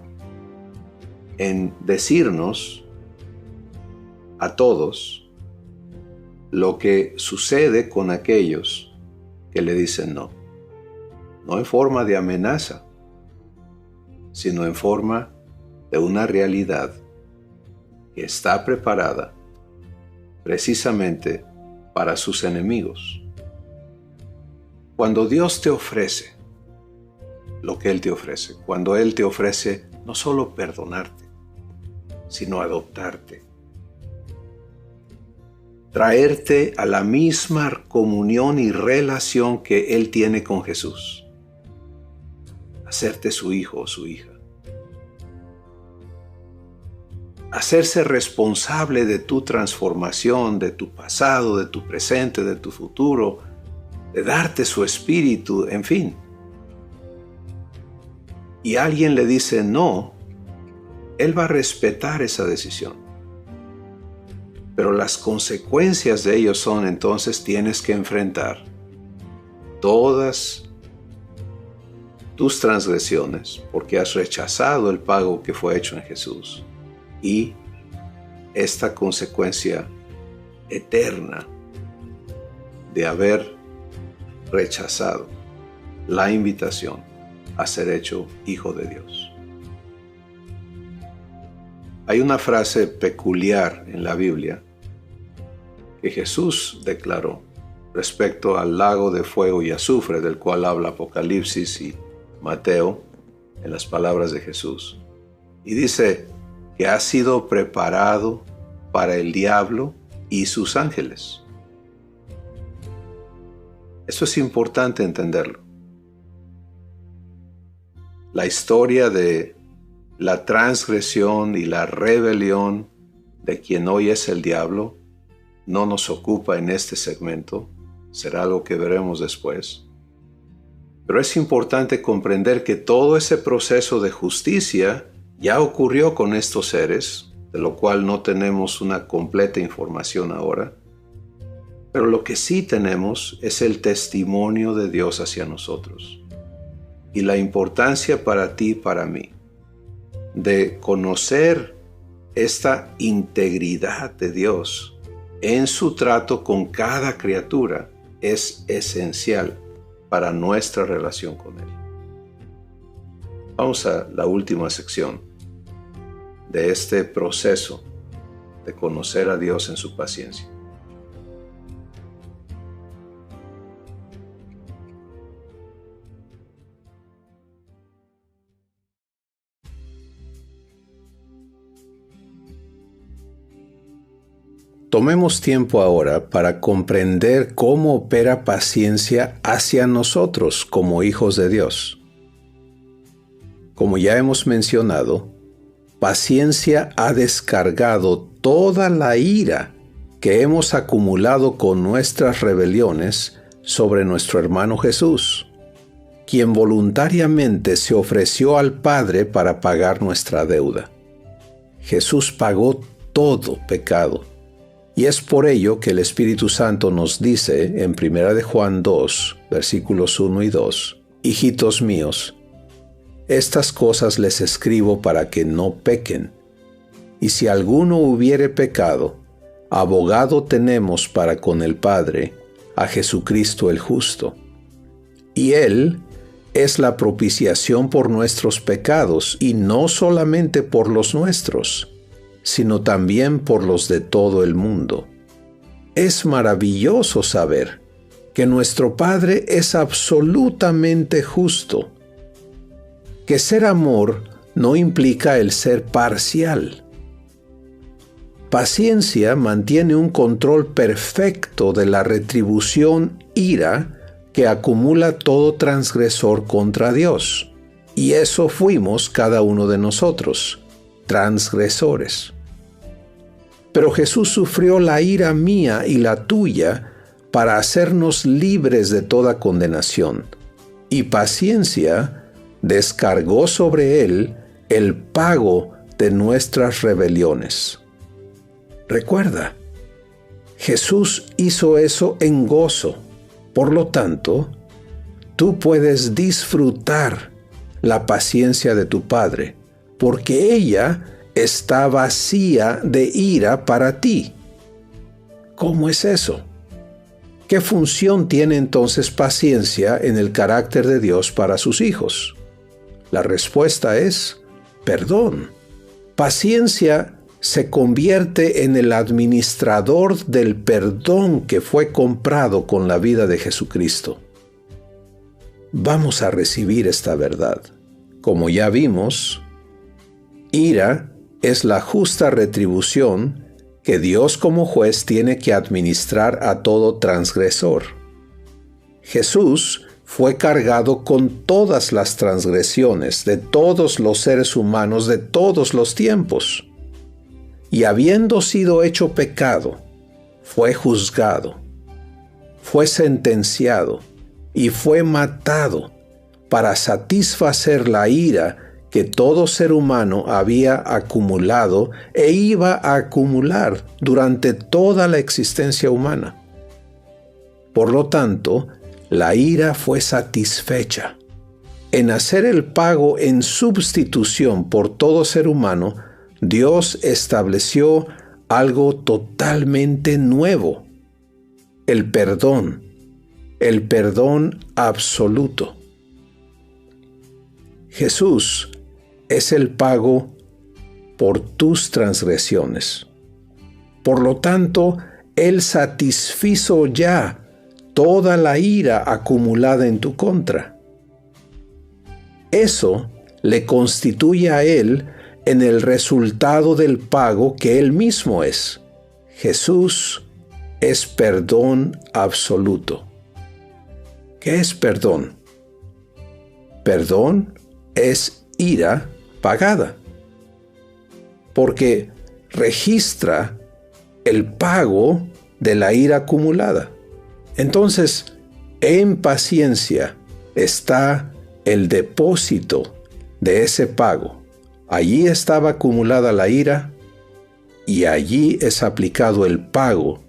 en decirnos a todos lo que sucede con aquellos que le dicen no. No en forma de amenaza, sino en forma de una realidad que está preparada precisamente para sus enemigos. Cuando Dios te ofrece lo que Él te ofrece, cuando Él te ofrece no solo perdonarte, sino adoptarte, traerte a la misma comunión y relación que Él tiene con Jesús, hacerte su hijo o su hija, hacerse responsable de tu transformación, de tu pasado, de tu presente, de tu futuro, de darte su espíritu, en fin. Y alguien le dice no, Él va a respetar esa decisión. Pero las consecuencias de ello son, entonces tienes que enfrentar todas tus transgresiones porque has rechazado el pago que fue hecho en Jesús. Y esta consecuencia eterna de haber rechazado la invitación a ser hecho hijo de Dios. Hay una frase peculiar en la Biblia que Jesús declaró respecto al lago de fuego y azufre del cual habla Apocalipsis y Mateo en las palabras de Jesús. Y dice que ha sido preparado para el diablo y sus ángeles. Eso es importante entenderlo. La historia de la transgresión y la rebelión de quien hoy es el diablo no nos ocupa en este segmento, será algo que veremos después. Pero es importante comprender que todo ese proceso de justicia ya ocurrió con estos seres, de lo cual no tenemos una completa información ahora. Pero lo que sí tenemos es el testimonio de Dios hacia nosotros y la importancia para ti y para mí de conocer esta integridad de Dios en su trato con cada criatura es esencial para nuestra relación con Él. Vamos a la última sección de este proceso de conocer a Dios en su paciencia. Tomemos tiempo ahora para comprender cómo opera paciencia hacia nosotros como hijos de Dios. Como ya hemos mencionado, paciencia ha descargado toda la ira que hemos acumulado con nuestras rebeliones sobre nuestro hermano Jesús, quien voluntariamente se ofreció al Padre para pagar nuestra deuda. Jesús pagó todo pecado Y es por ello que el Espíritu Santo nos dice en 1 de Juan 2, versículos 1 y 2, «Hijitos míos, estas cosas les escribo para que no pequen. Y si alguno hubiere pecado, abogado tenemos para con el Padre, a Jesucristo el justo. Y Él es la propiciación por nuestros pecados, y no solamente por los nuestros, sino también por los de todo el mundo». Es maravilloso saber que nuestro Padre es absolutamente justo, que ser amor no implica el ser parcial. Paciencia mantiene un control perfecto de la retribución ira que acumula todo transgresor contra Dios. Y eso fuimos cada uno de nosotros, transgresores. Pero Jesús sufrió la ira mía y la tuya para hacernos libres de toda condenación. Y paciencia descargó sobre Él el pago de nuestras rebeliones. Recuerda, Jesús hizo eso en gozo. Por lo tanto, tú puedes disfrutar la paciencia de tu Padre, porque ella está vacía de ira para ti. ¿Cómo es eso? ¿Qué función tiene entonces paciencia en el carácter de Dios para sus hijos? La respuesta es perdón. Paciencia se convierte en el administrador del perdón que fue comprado con la vida de Jesucristo. Vamos a recibir esta verdad. Como ya vimos, ira es la justa retribución que Dios como juez tiene que administrar a todo transgresor. Jesús fue cargado con todas las transgresiones de todos los seres humanos de todos los tiempos. Y habiendo sido hecho pecado, fue juzgado, fue sentenciado y fue matado para satisfacer la ira que todo ser humano había acumulado e iba a acumular durante toda la existencia humana. Por lo tanto, la ira fue satisfecha. En hacer el pago en sustitución por todo ser humano, Dios estableció algo totalmente nuevo: el perdón absoluto. Jesús es el pago por tus transgresiones. Por lo tanto, Él satisfizo ya toda la ira acumulada en tu contra. Eso le constituye a Él en el resultado del pago que Él mismo es. Jesús es perdón absoluto. ¿Qué es perdón? Perdón es ira pagada, porque registra el pago de la ira acumulada. Entonces, en paciencia está el depósito de ese pago. Allí estaba acumulada la ira y allí es aplicado el pago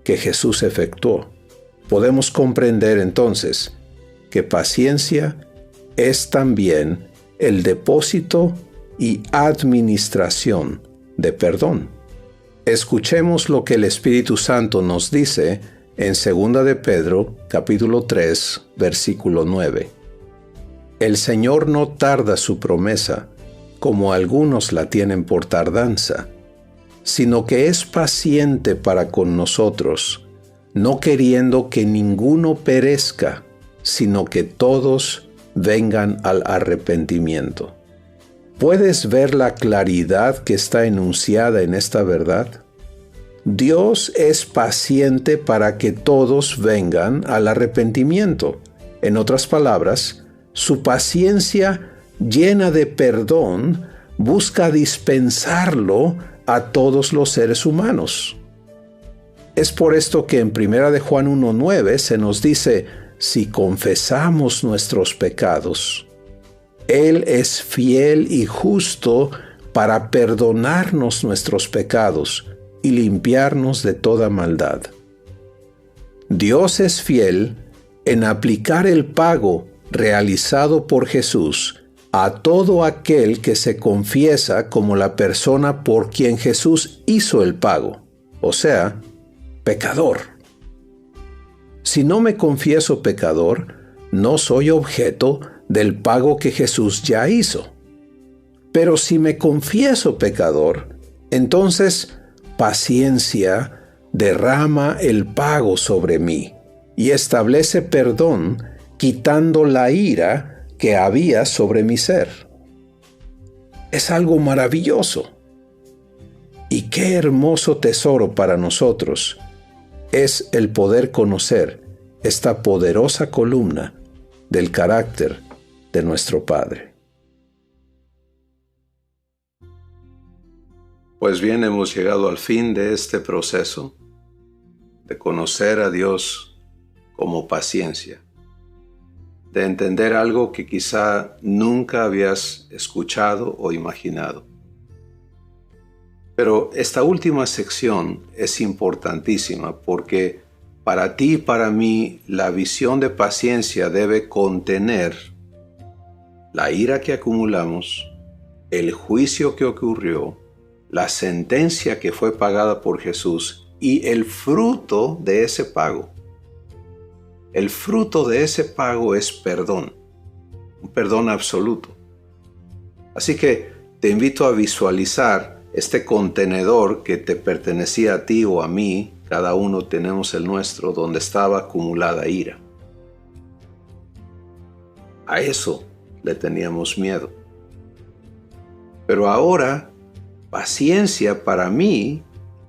que Jesús efectuó. Podemos comprender entonces que paciencia es también el depósito y administración de perdón. Escuchemos lo que el Espíritu Santo nos dice en 2 de Pedro, capítulo 3, versículo 9. El Señor no tarda su promesa, como algunos la tienen por tardanza, sino que es paciente para con nosotros, no queriendo que ninguno perezca, sino que todos vengan al arrepentimiento. ¿Puedes ver la claridad que está enunciada en esta verdad? Dios es paciente para que todos vengan al arrepentimiento. En otras palabras, su paciencia llena de perdón busca dispensarlo a todos los seres humanos. Es por esto que en 1 de Juan 1:9 se nos dice: si confesamos nuestros pecados, Él es fiel y justo para perdonarnos nuestros pecados y limpiarnos de toda maldad. Dios es fiel en aplicar el pago realizado por Jesús a todo aquel que se confiesa como la persona por quien Jesús hizo el pago, o sea, pecador. Si no me confieso pecador, no soy objeto del pago que Jesús ya hizo. Pero si me confieso pecador, entonces paciencia derrama el pago sobre mí y establece perdón, quitando la ira que había sobre mi ser. Es algo maravilloso. Y qué hermoso tesoro para nosotros es el poder conocer esta poderosa columna del carácter de nuestro Padre. Pues bien, hemos llegado al fin de este proceso de conocer a Dios como paciencia, de entender algo que quizá nunca habías escuchado o imaginado. Pero esta última sección es importantísima porque para ti y para mí la visión de paciencia debe contener la ira que acumulamos, el juicio que ocurrió, la sentencia que fue pagada por Jesús y el fruto de ese pago. El fruto de ese pago es perdón, un perdón absoluto. Así que te invito a visualizar este contenedor que te pertenecía a ti o a mí, cada uno tenemos el nuestro, donde estaba acumulada ira. A eso le teníamos miedo. Pero ahora, paciencia para mí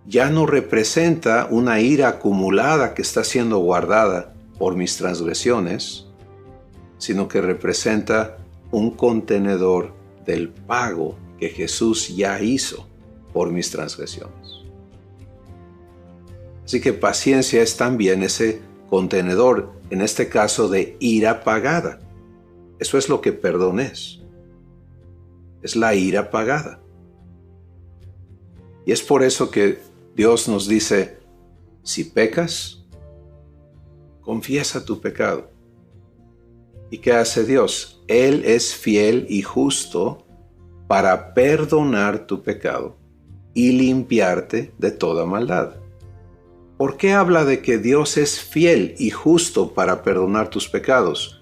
ya no representa una ira acumulada que está siendo guardada por mis transgresiones, sino que representa un contenedor del pago que Jesús ya hizo por mis transgresiones. Así que paciencia es también ese contenedor, en este caso de ira pagada. Eso es lo que perdón es. Es la ira pagada. Y es por eso que Dios nos dice, si pecas, confiesa tu pecado. ¿Y qué hace Dios? Él es fiel y justo para perdonar tu pecado y limpiarte de toda maldad. ¿Por qué habla de que Dios es fiel y justo para perdonar tus pecados?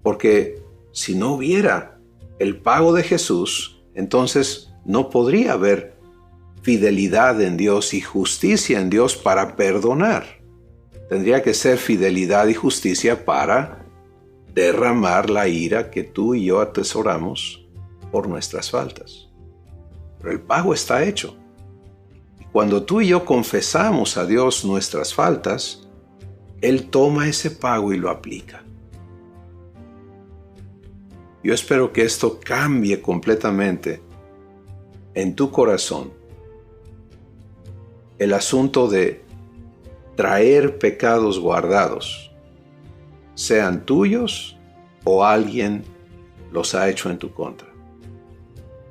Porque si no hubiera el pago de Jesús, entonces no podría haber fidelidad en Dios y justicia en Dios para perdonar. Tendría que ser fidelidad y justicia para derramar la ira que tú y yo atesoramos por nuestras faltas. Pero el pago está hecho. Y cuando tú y yo confesamos a Dios nuestras faltas, Él toma ese pago y lo aplica. Yo espero que esto cambie completamente en tu corazón el asunto de traer pecados guardados, sean tuyos o alguien los ha hecho en tu contra.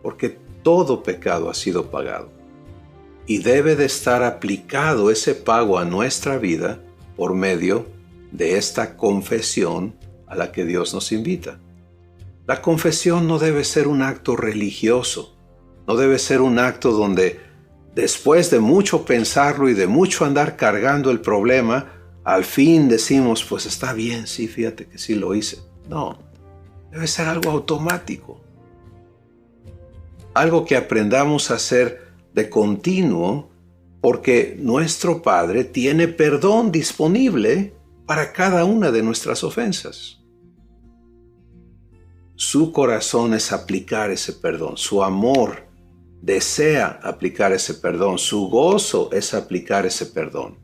Porque todo pecado ha sido pagado y debe de estar aplicado ese pago a nuestra vida por medio de esta confesión a la que Dios nos invita. La confesión no debe ser un acto religioso, no debe ser un acto donde después de mucho pensarlo y de mucho andar cargando el problema, al fin decimos, pues está bien, sí, fíjate que sí lo hice. No, debe ser algo automático. Algo que aprendamos a hacer de continuo, porque nuestro Padre tiene perdón disponible para cada una de nuestras ofensas. Su corazón es aplicar ese perdón, su amor desea aplicar ese perdón, su gozo es aplicar ese perdón.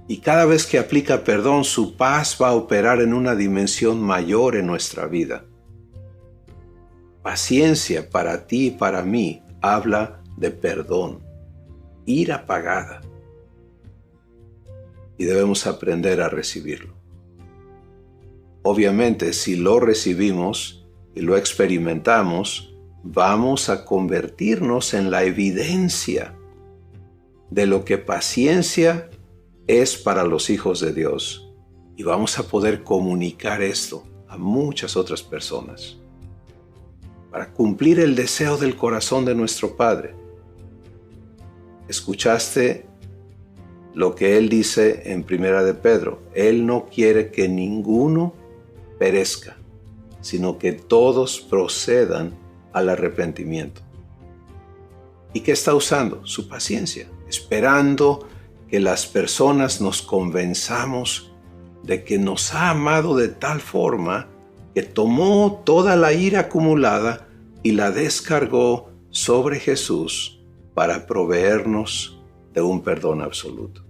Y cada vez que aplica perdón, su paz va a operar en una dimensión mayor en nuestra vida. Paciencia para ti y para mí habla de perdón, ira pagada. Y debemos aprender a recibirlo. Obviamente, si lo recibimos y lo experimentamos, vamos a convertirnos en la evidencia de lo que paciencia es para los hijos de Dios. Y vamos a poder comunicar esto a muchas otras personas para cumplir el deseo del corazón de nuestro Padre. ¿Escuchaste lo que Él dice en Primera de Pedro? Él no quiere que ninguno perezca, sino que todos procedan al arrepentimiento. ¿Y qué está usando? Su paciencia, esperando que las personas nos convenzamos de que nos ha amado de tal forma que tomó toda la ira acumulada y la descargó sobre Jesús para proveernos de un perdón absoluto.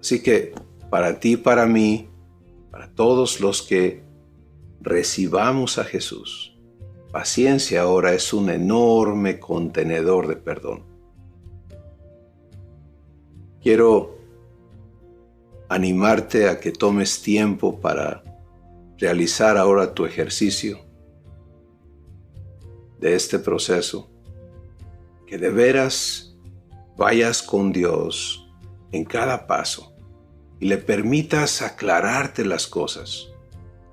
Así que para ti, para mí, para todos los que recibamos a Jesús, paciencia ahora es un enorme contenedor de perdón. Quiero animarte a que tomes tiempo para realizar ahora tu ejercicio de este proceso, que de veras vayas con Dios en cada paso y le permitas aclararte las cosas,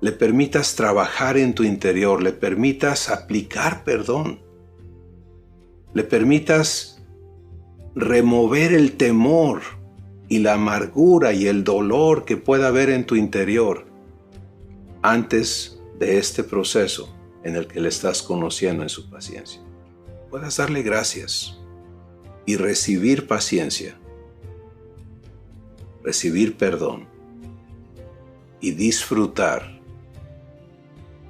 le permitas trabajar en tu interior, le permitas aplicar perdón, le permitas remover el temor y la amargura y el dolor que pueda haber en tu interior antes de este proceso en el que le estás conociendo en su paciencia. Puedas darle gracias y recibir paciencia, recibir perdón y disfrutar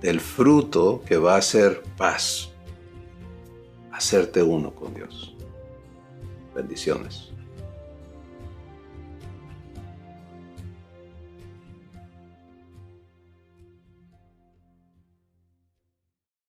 del fruto que va a ser paz, hacerte uno con Dios. Bendiciones.